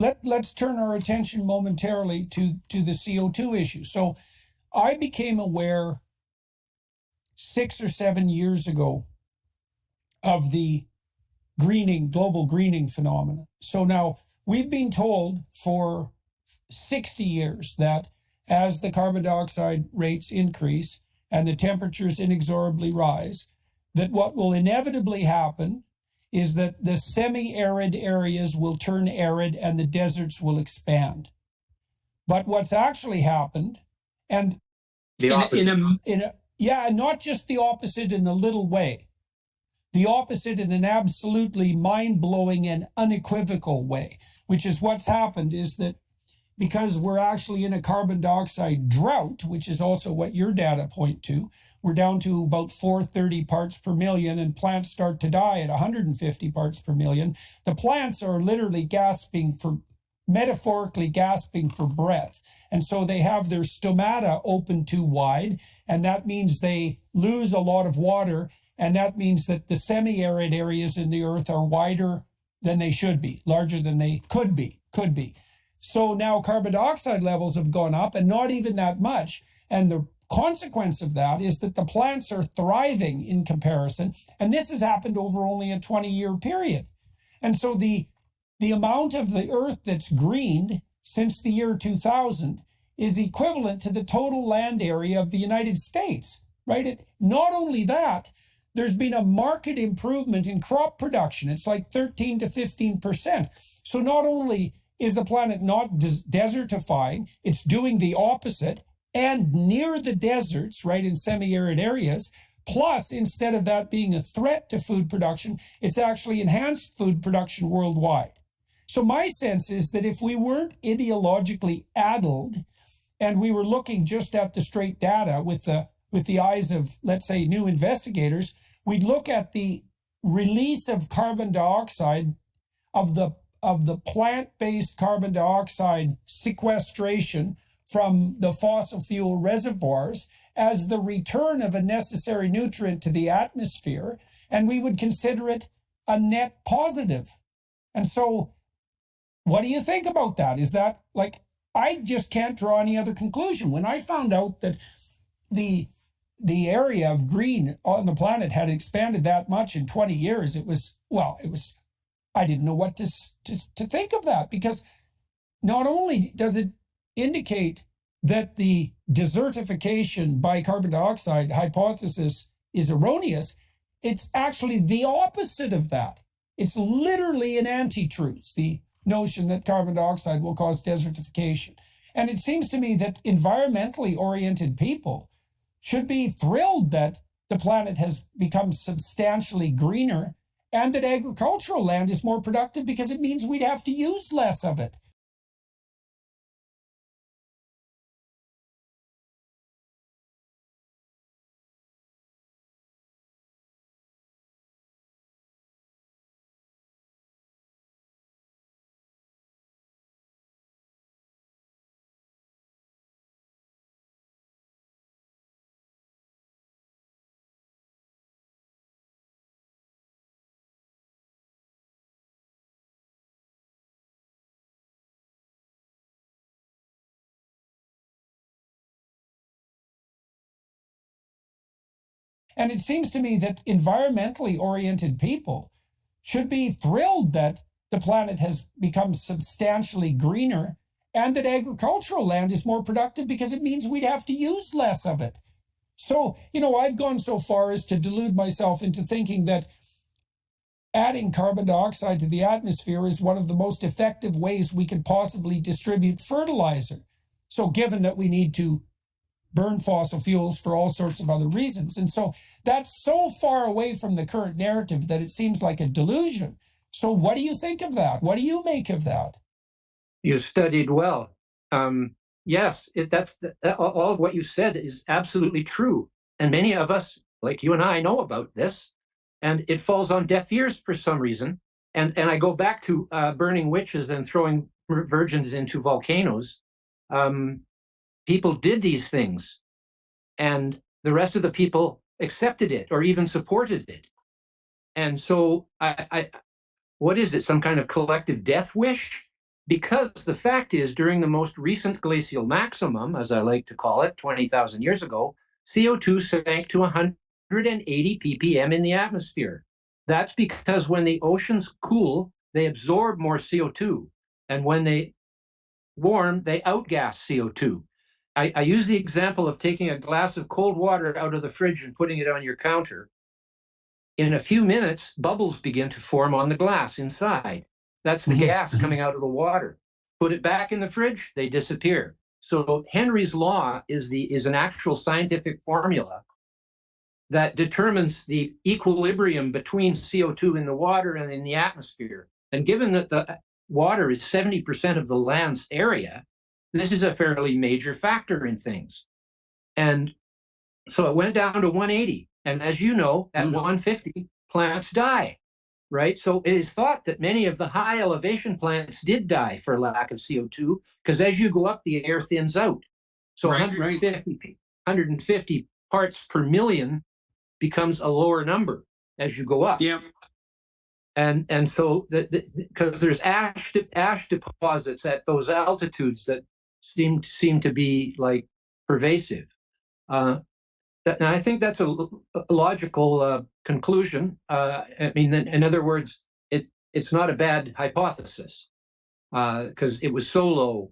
let's turn our attention momentarily to the CO2 issue. So I became aware 6 or 7 years ago of the global greening phenomenon. So now we've been told for 60 years that as the carbon dioxide rates increase and the temperatures inexorably rise, that what will inevitably happen is that the semi-arid areas will turn arid and the deserts will expand. But what's actually happened, and the opposite. Yeah, not just the opposite in a little way, the opposite in an absolutely mind-blowing and unequivocal way, which is what's happened is that because we're actually in a carbon dioxide drought, which is also what your data point to, we're down to about 430 parts per million and plants start to die at 150 parts per million. The plants are literally metaphorically gasping for breath. And so they have their stomata open too wide, and that means they lose a lot of water, and that means that the semi-arid areas in the earth are wider than they should be, larger than they could be. So now carbon dioxide levels have gone up, and not even that much. And the consequence of that is that the plants are thriving in comparison. And this has happened over only a 20-year period. And so the amount of the earth that's greened since the year 2000 is equivalent to the total land area of the United States, right? Not only that, there's been a marked improvement in crop production. It's like 13 to 15%. So not only is the planet not desertifying, it's doing the opposite, and near the deserts, right, in semi-arid areas, plus instead of that being a threat to food production, it's actually enhanced food production worldwide. So my sense is that if we weren't ideologically addled and we were looking just at the straight data with the eyes of, let's say, new investigators, we'd look at the release of carbon dioxide of the plant-based carbon dioxide sequestration from the fossil fuel reservoirs as the return of a necessary nutrient to the atmosphere, and we would consider it a net positive. And so what do you think about that? Is that, like, I just can't draw any other conclusion. When I found out that the area of green on the planet had expanded that much in 20 years, I didn't know what to think of that, because not only does it indicate that the desertification by carbon dioxide hypothesis is erroneous, it's actually the opposite of that. It's literally an anti-truth, the notion that carbon dioxide will cause desertification. And it seems to me that environmentally oriented people should be thrilled that the planet has become substantially greener and that agricultural land is more productive, because it means we'd have to use less of it. And it seems to me that environmentally oriented people should be thrilled that the planet has become substantially greener and that agricultural land is more productive, because it means we'd have to use less of it. So, I've gone so far as to delude myself into thinking that adding carbon dioxide to the atmosphere is one of the most effective ways we could possibly distribute fertilizer. So given that we need to burn fossil fuels for all sorts of other reasons. And so that's so far away from the current narrative that it seems like a delusion. So what do you think of that? What do you make of that? You studied well. Yes, all of what you said is absolutely true. And many of us, like you and I, know about this, and it falls on deaf ears for some reason. And I go back to burning witches and throwing virgins into volcanoes. People did these things, and the rest of the people accepted it or even supported it. And so what is it, some kind of collective death wish? because the fact is, during the most recent glacial maximum, as I like to call it, 20,000 years ago, CO2 sank to 180 ppm in the atmosphere. That's because when the oceans cool, they absorb more CO2. And when they warm, they outgas CO2. I use the example of taking a glass of cold water out of the fridge and putting it on your counter. In a few minutes, bubbles begin to form on the glass inside. That's the gas coming out of the water. Put it back in the fridge, they disappear. So Henry's law is an actual scientific formula that determines the equilibrium between CO2 in the water and in the atmosphere. And given that the water is 70% of the land's area, this is a fairly major factor in things. And so it went down to 180. And as you know, at 150, plants die, right? So it is thought that many of the high elevation plants did die for lack of CO2, because as you go up, the air thins out. So 150 parts per million becomes a lower number as you go up. Yeah. And so because there's ash deposits at those altitudes that seem to be like pervasive. And I think that's a logical conclusion. I mean, in other words, it's not a bad hypothesis because it was so low,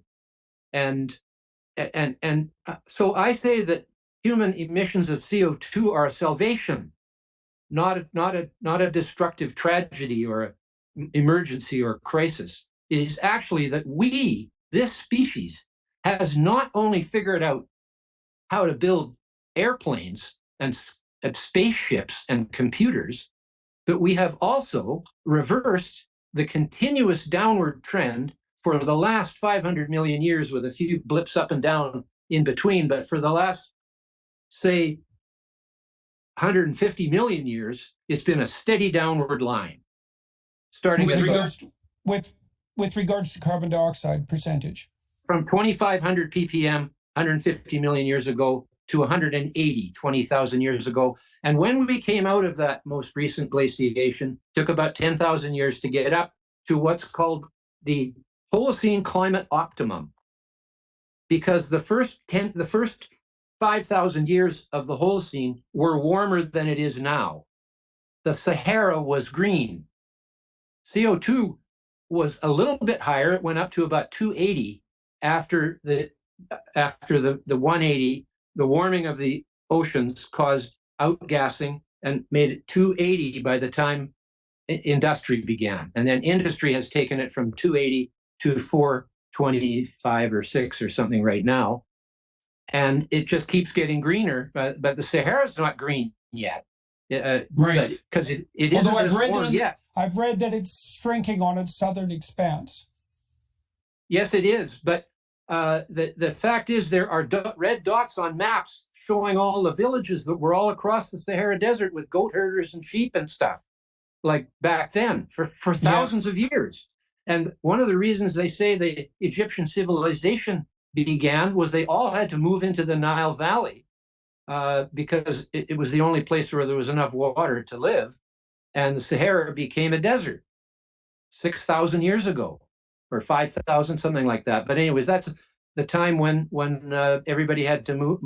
and so I say that human emissions of CO2 are a salvation, not a destructive tragedy or an emergency or crisis. It is actually that this species, has not only figured out how to build airplanes and spaceships and computers, but we have also reversed the continuous downward trend for the last 500 million years, with a few blips up and down in between. But for the last, say, 150 million years, it's been a steady downward line. Starting with regards to carbon dioxide percentage. From 2,500 ppm 150 million years ago to 180 20,000 years ago. And when we came out of that most recent glaciation, took about 10,000 years to get up to what's called the Holocene climate optimum, because the first 5,000 years of the Holocene were warmer than it is now. The Sahara was green. CO2 was a little bit higher. It went up to about 280 after the 180. The warming of the oceans caused outgassing and made it 280 by the time industry began. And then industry has taken it from 280 to 425 or 6 or something right now. And it just keeps getting greener, but the Sahara's not green yet. Right. Because it isn't as warm yet. I've read that it's shrinking on its southern expanse. Yes, it is. But the fact is, there are red dots on maps showing all the villages that were all across the Sahara Desert with goat herders and sheep and stuff, like back then, for thousands of years. And one of the reasons they say the Egyptian civilization began was they all had to move into the Nile Valley because it was the only place where there was enough water to live. And the Sahara became a desert 6,000 years ago, or 5,000, something like that. But anyways, that's the time when everybody had to move